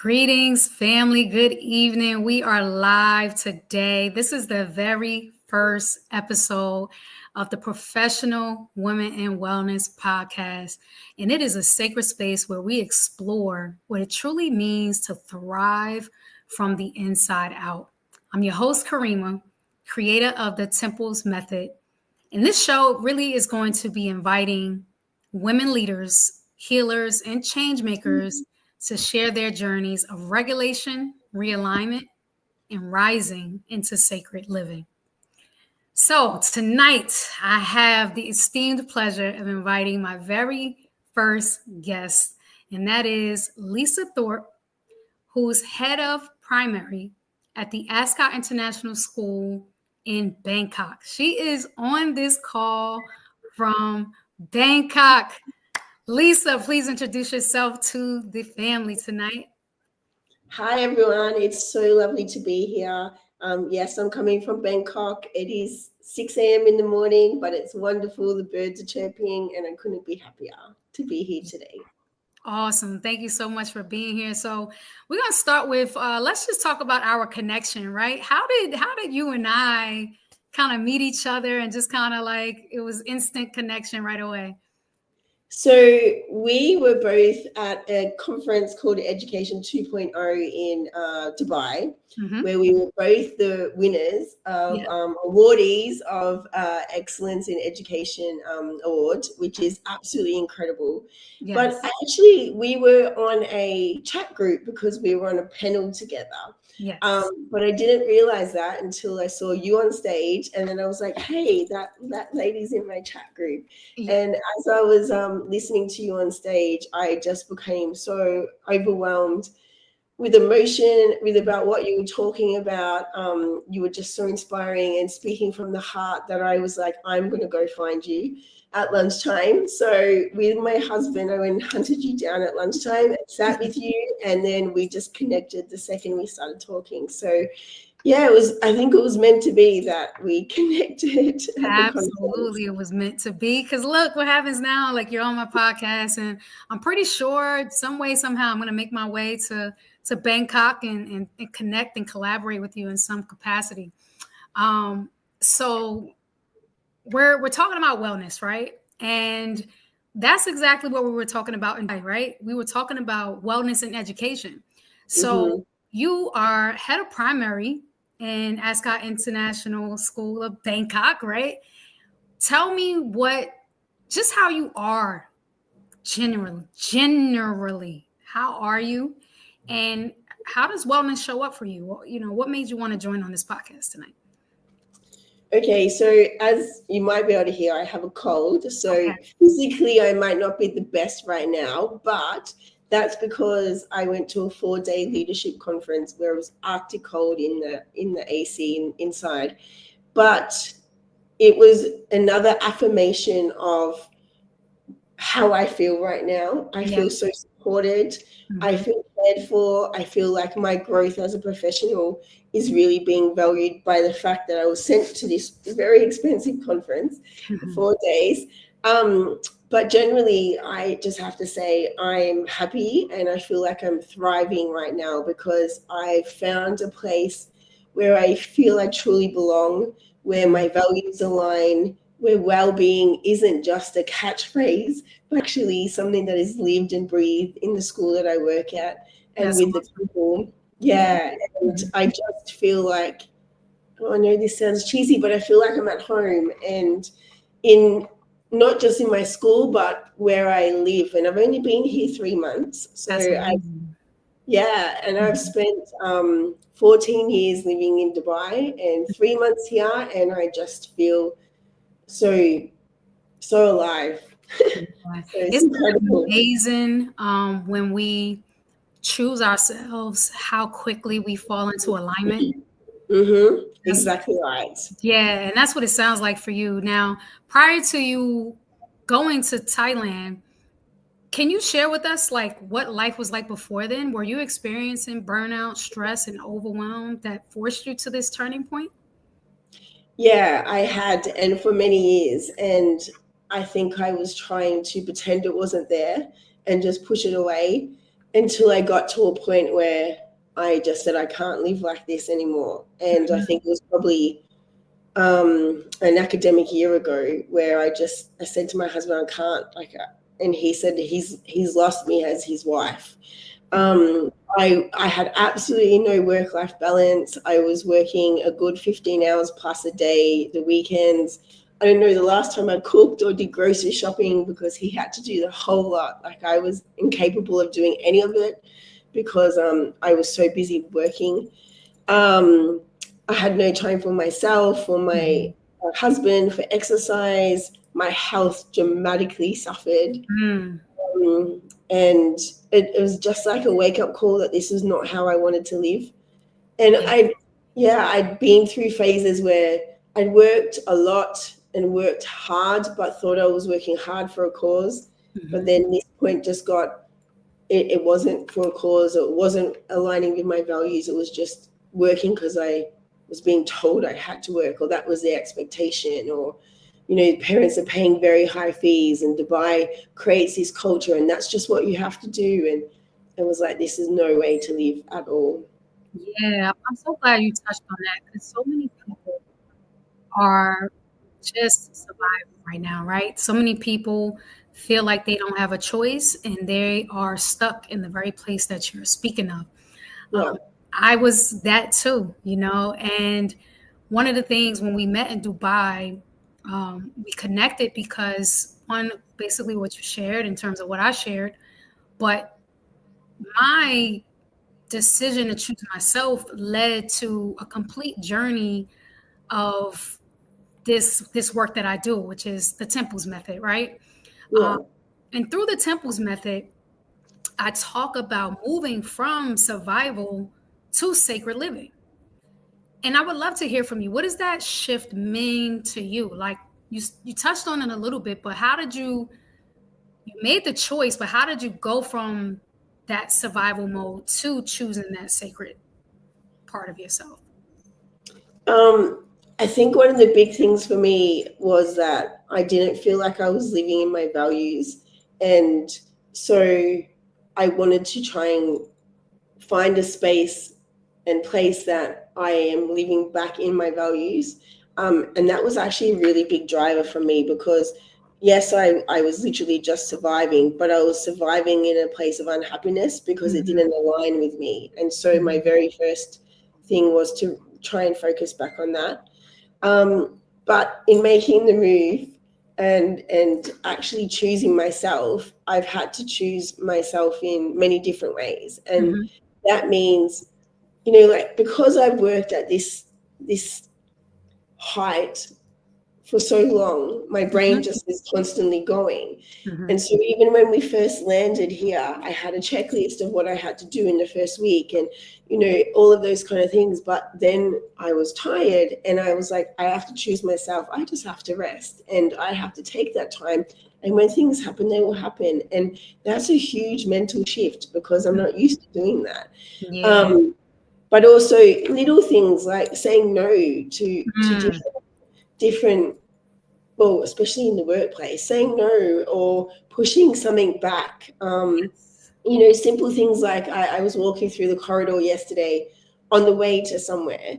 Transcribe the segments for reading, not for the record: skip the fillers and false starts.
Greetings, family. Good evening. We are live today. This is the very first episode of the Professional Women in Wellness podcast. And it is a sacred space where we explore what it truly means to thrive from the inside out. I'm your host, Karima, creator of the T.E.M.P.L.E.S method. And this show really is going to be inviting women leaders, healers, and change makers to share their journeys of regulation, realignment, and rising into sacred living. So tonight, I have the esteemed pleasure of inviting my very first guest, and that is Lisa Thorpe, who's head of primary at the Ascot International School in Bangkok. She is on this call from Bangkok. Lisa, please introduce yourself to the family tonight. Hi, everyone. It's so lovely to be here. Yes, I'm coming from Bangkok. It is 6 a.m. in the morning, but it's wonderful. The birds are chirping, and I couldn't be happier to be here today. Awesome. Thank you so much for being here. So we're going to start with, let's just talk about our connection, right? How did you and I kind of meet each other and just kind of like, it was instant connection right away? So we were both at a conference called Education 2.0 in Dubai, where we were both the winners of awardees of Excellence in Education Award, which is absolutely incredible. Yes. But actually, we were on a chat group because we were on a panel together. Yes. But I didn't realize that until I saw you on stage, and then I was like, "Hey, that lady's in my chat group." Yeah. And as I was listening to you on stage, I just became so overwhelmed with emotion, with about what you were talking about. You were just so inspiring and speaking from the heart that I was like, "I'm going to go find you at lunchtime." So with my husband, I went and hunted you down at lunchtime and sat with you, and then we just connected the second we started talking. So yeah, I think it was meant to be that we connected. Absolutely, it was meant to be. Because look what happens now. Like, you're on my podcast, and I'm pretty sure some way, somehow, I'm going to make my way to Bangkok and connect and collaborate with you in some capacity. So we're talking about wellness, right? And that's exactly what we were talking about tonight, right? We were talking about wellness and education. So you are head of primary in Ascot International School of Bangkok, right? Tell me just how you are generally, how are you? And how does wellness show up for you? You know, what made you want to join on this podcast tonight? Okay, so as you might be able to hear, I have a cold. So physically, I might not be the best right now, but that's because I went to a 4-day leadership conference where it was Arctic cold in the AC inside. But it was another affirmation of how I feel right now. I feel so supported. I feel cared for. I feel like my growth as a professional is really being valued by the fact that I was sent to this very expensive conference for 4 days. But generally, I just have to say I'm happy and I feel like I'm thriving right now because I found a place where I feel I truly belong, where my values align, where well-being isn't just a catchphrase, but actually something that is lived and breathed in the school that I work at and with the people. Yeah, and I just feel like, I know this sounds cheesy, but I feel like I'm at home and in not just in my school, but where I live. And I've only been here 3 months. So I've spent 14 years living in Dubai and 3 months here, and I just feel so alive. It's amazing when we choose ourselves, how quickly we fall into alignment. Exactly right. Yeah, and that's what it sounds like for you. Now, prior to you going to Thailand, can you share with us like what life was like before then? Were you experiencing burnout, stress, and overwhelm that forced you to this turning point? Yeah, I had, and for many years. And I think I was trying to pretend it wasn't there and just push it away. until I got to a point where I just said, I can't live like this anymore. And I think it was probably an academic year ago where I said to my husband, I can't, like, and he said he's lost me as his wife. I had absolutely no work-life balance. I was working a good 15 hours plus a day, the weekends. I don't know the last time I cooked or did grocery shopping because he had to do the whole lot. Like, I was incapable of doing any of it because I was so busy working. Um, I had no time for myself or my husband for exercise. My health dramatically suffered. And it was just like a wake up call that this is not how I wanted to live. And I'd been through phases where I'd worked a lot and worked hard, but thought I was working hard for a cause. But then this point just got, it wasn't for a cause. It wasn't aligning with my values. It was just working because I was being told I had to work, or that was the expectation, or parents are paying very high fees, and Dubai creates this culture, and that's just what you have to do. And it was like, this is no way to live at all. Yeah, I'm so glad you touched on that because so many people are just surviving right now, right? So many people feel like they don't have a choice and they are stuck in the very place that you're speaking of. Yeah. I was that too, and one of the things when we met in Dubai, we connected because one, basically what you shared in terms of what I shared, but my decision to choose myself led to a complete journey of this work that I do, which is the T.E.M.P.L.E.S method, right? Yeah. And through the T.E.M.P.L.E.S method, I talk about moving from survival to sacred living. And I would love to hear from you. What does that shift mean to you? Like you touched on it a little bit, but how did you made the choice, but how did you go from that survival mode to choosing that sacred part of yourself? I think one of the big things for me was that I didn't feel like I was living in my values. And so I wanted to try and find a space and place that I am living back in my values. And that was actually a really big driver for me because, yes, I was literally just surviving, but I was surviving in a place of unhappiness because it didn't align with me. And so my very first thing was to try and focus back on that. But in making the move and actually choosing myself, I've had to choose myself in many different ways. And that means, like, because I've worked at this height for so long, my brain just is constantly going. And so even when we first landed here, I had a checklist of what I had to do in the first week and, all of those kind of things. But then I was tired and I was like, I have to choose myself. I just have to rest and I have to take that time. And when things happen, they will happen. And that's a huge mental shift because I'm not used to doing that. Yeah. But also little things like saying no to different, well, especially in the workplace, saying no or pushing something back. Simple things like I was walking through the corridor yesterday on the way to somewhere,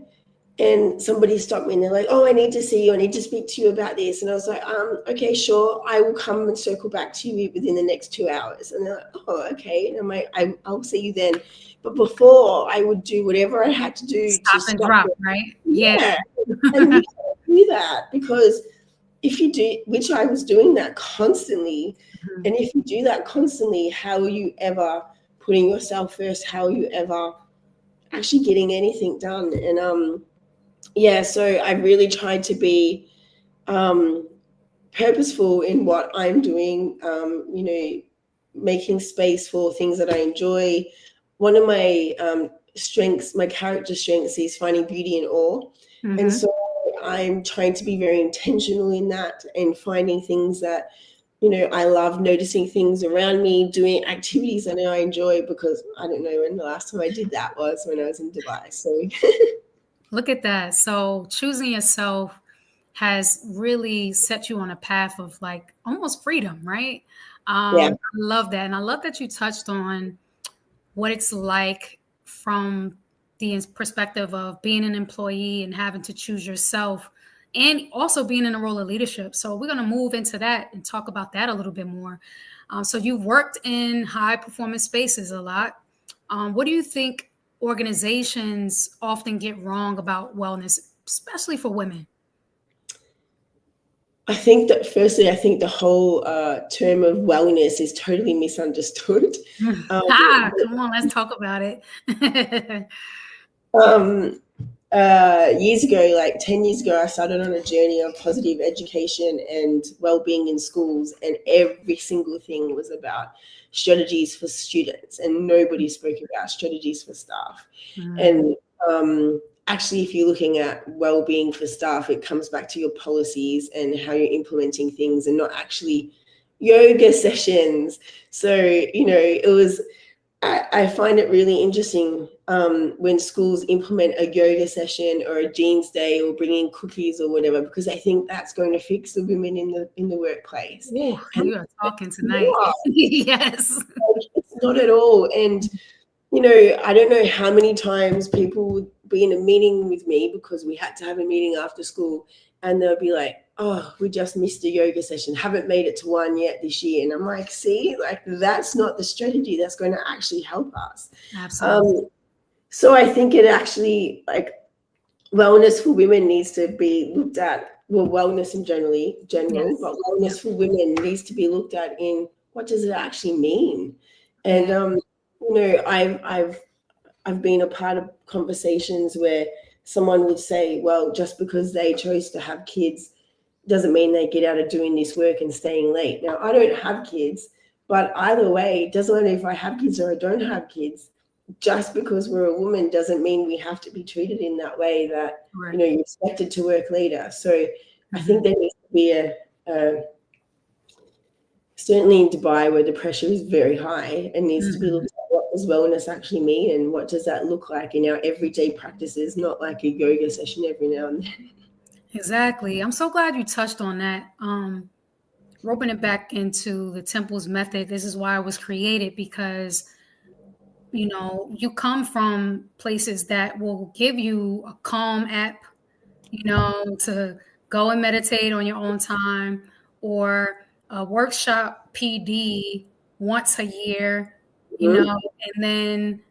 and somebody stopped me and they're like, "Oh, I need to see you. I need to speak to you about this." And I was like, okay, sure. I will come and circle back to you within the next 2 hours. And they're like, "Oh, okay." And I'm like, I'll see you then. But before, I would do whatever I had to do to Stop and stop drop, it. right? Yeah. Yeah. And you can't do that because if you do, which I was doing that constantly, and if you do that constantly, how are you ever putting yourself first? How are you ever actually getting anything done? And so I really tried to be um, purposeful in what I'm doing. Making space for things that I enjoy. One of my strengths, my character strengths, is finding beauty in all, and so I'm trying to be very intentional in that and finding things that I love, noticing things around me, doing activities that I enjoy because I don't know when the last time I did that was when I was in Dubai. So Look at that. So choosing yourself has really set you on a path of like almost freedom, right? yeah, I love that. And I love that you touched on what it's like from the perspective of being an employee and having to choose yourself, and also being in a role of leadership. So we're going to move into that and talk about that a little bit more. So you've worked in high performance spaces a lot. What do you think organizations often get wrong about wellness, especially for women? I think that firstly, I think the whole term of wellness is totally misunderstood. Um, Come on, let's talk about it. um, Years ago, like 10 years ago, I started on a journey of positive education and well-being in schools, and every single thing was about strategies for students, and nobody spoke about strategies for staff. And actually, if you're looking at well-being for staff, it comes back to your policies and how you're implementing things, and not actually yoga sessions. So, it was, I find it really interesting when schools implement a yoga session or a jeans day or bringing cookies or whatever, because I think that's going to fix the women in the workplace. Ooh, And you are talking tonight. yeah, Yes. it's not at all. And I don't know how many times people would be in a meeting with me, because we had to have a meeting after school, and they'll be like, "Oh, we just missed a yoga session, haven't made it to one yet this year." And I'm like, see, like, that's not the strategy that's going to actually help us. Absolutely. So I think it actually, like, wellness for women needs to be looked at. Well, wellness in general, Yes. but Yep. wellness for women needs to be looked at in what does it actually mean. And Yeah. I've been a part of conversations where someone would say, well, just because they chose to have kids doesn't mean they get out of doing this work and staying late. Now, I don't have kids, but either way, it doesn't matter if I have kids or I don't have kids. Just because we're a woman doesn't mean we have to be treated in that way, that, Right. you're expected to work later. So I Mhm. think there needs to be a certainly in Dubai, where the pressure is very high, and needs to be Mhm. looked at, what does wellness actually mean, and what does that look like in our everyday practices, not like a yoga session every now and then. Exactly. I'm so glad you touched on that. Roping it back into the temple's method, this is why it was created, because you come from places that will give you a calm app, to go and meditate on your own time, or a workshop PD once a year, Mhm. and then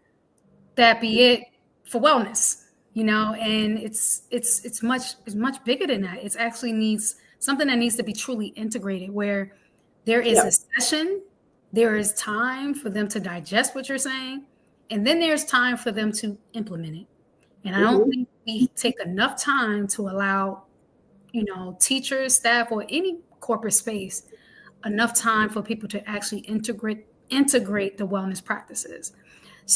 that be it for wellness, and it's much bigger than that. It's actually needs something that needs to be truly integrated, where there is Yeah. a session, there is time for them to digest what you're saying, and then there's time for them to implement it. And I don't Hmm. think we take enough time to allow, teachers, staff, or any corporate space enough time for people to actually integrate the wellness practices.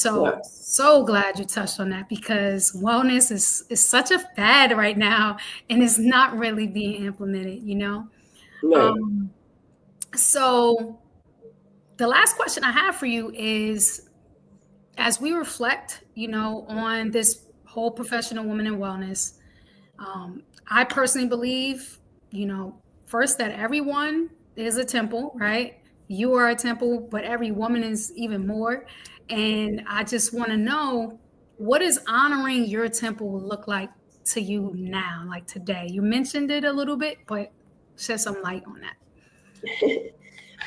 Yeah. So glad you touched on that, because wellness is such a fad right now, and it's not really being implemented. No. Um, so the last question I have for you is, as we reflect, on this whole professional woman in wellness, I personally believe, first, that everyone is a temple, right? You are a temple, but every woman is even more. And I just want to know, what does honoring your temple look like to you now, like today? You mentioned it a little bit, but shed some light on that.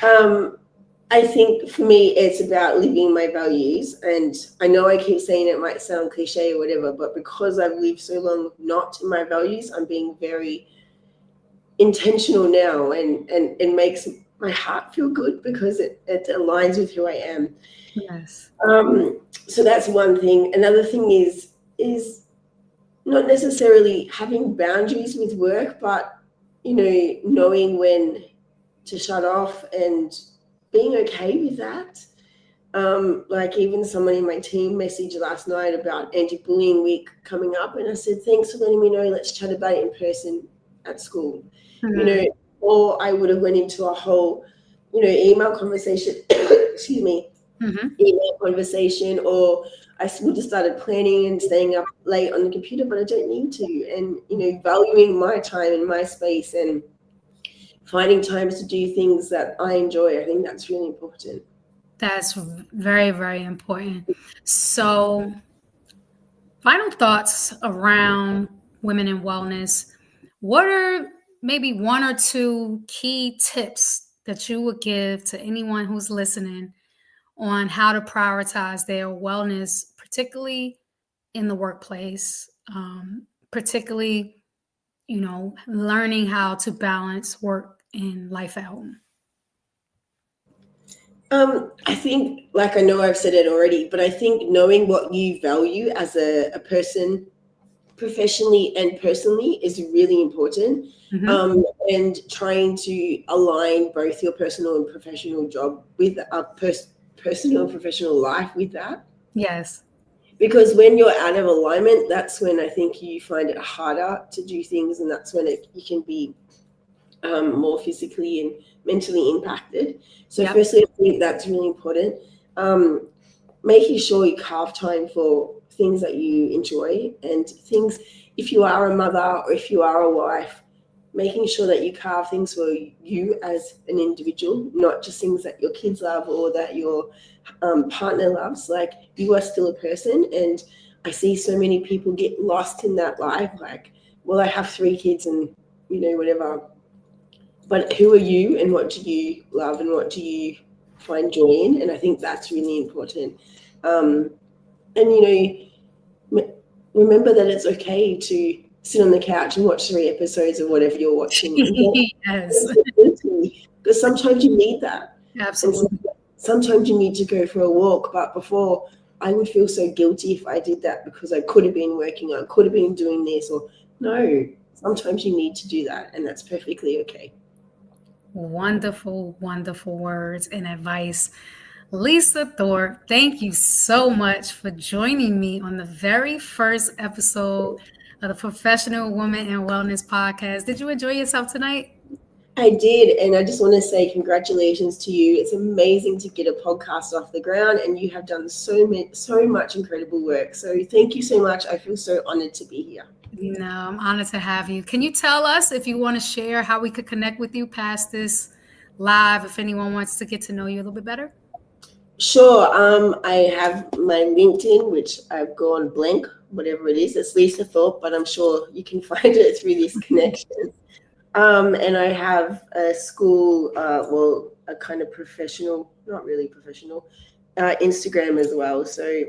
um, I think for me, it's about living my values. And I know I keep saying it might sound cliche or whatever, but because I've lived so long not in my values, I'm being very intentional now, and it makes my heart feel good, because it aligns with who I am. Yes. So that's one thing. Another thing is not necessarily having boundaries with work, but knowing when to shut off, and being okay with that. Like, even someone in my team messaged last night about anti-bullying week coming up, and I said, thanks for letting me know, let's chat about it in person at school. you know Mhm. or I would have went into a whole email conversation excuse me, Mhm. email conversation, or I would have started planning and staying up late on the computer, but I don't need to. And valuing my time and my space, and finding times to do things that I enjoy, I think that's really important. That's very, very important. So, final thoughts around women in wellness. What are maybe one or two key tips that you would give to anyone who's listening on how to prioritize their wellness, particularly in the workplace, particularly, learning how to balance work and life at home? I think, like I know I've said it already, but I think knowing what you value as a person, professionally and personally, is really important. Mm-hmm. And trying to align both your personal and professional job with a personal and professional life with that. Yes. Because when you're out of alignment, that's when I think you find it harder to do things, and that's when you can be more physically and mentally impacted. So, Yep. firstly, I think that's really important. Um, Making sure you carve time for things that you enjoy and things, if you are a mother or if you are a wife, making sure that you carve things for you as an individual, not just things that your kids love or that your partner loves. Like, you are still a person, and I see so many people get lost in that life. Like, well, I have 3 kids and whatever, but who are you and what do you love and what do you find joy in? And I think that's really important. um, and remember that it's okay to sit on the couch and watch 3 episodes of whatever you're watching, and don't Yes. feel guilty, because sometimes you need that, and Absolutely. sometimes you need to go for a walk. But before, I would feel so guilty if I did that, because I could have been working, I could have been doing this, or no, sometimes you need to do that, and that's perfectly okay. Wonderful, wonderful words and advice. Lisa Thorpe, thank you so much for joining me on the very first episode of the Professional Woman in Wellness podcast. Did you enjoy yourself tonight? I did, and I just want to say congratulations to you. It's amazing to get a podcast off the ground, and you have done so much incredible work. So thank you so much. I feel so honored to be here. No, I'm honored to have you. Can you tell us if you want to share how we could connect with you past this live, if anyone wants to get to know you a little bit better? Sure. I have my LinkedIn, which I've gone blank, whatever it is. It's Lisa Thorpe, but I'm sure you can find it through this connection. And I have a school, well, a kind of professional, not really professional, Instagram as well. So,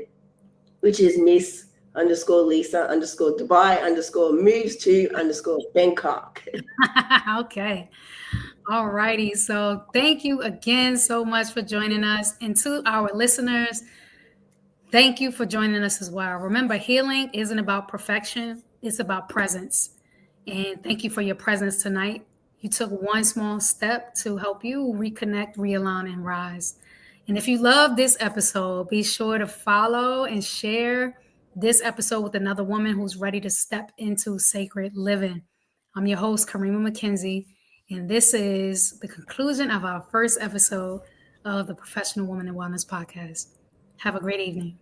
which is Miss underscore Lisa underscore Dubai underscore moves to underscore Bangkok. Okay. All righty. So thank you again so much for joining us. And to our listeners, thank you for joining us as well. Remember, healing isn't about perfection, it's about presence. And thank you for your presence tonight. You took one small step to help you reconnect, realign, and rise. And if you love this episode, be sure to follow and share this episode with another woman who's ready to step into sacred living. I'm your host, Karima McKenzie, and this is the conclusion of our first episode of the Professional Woman in Wellness podcast. Have a great evening.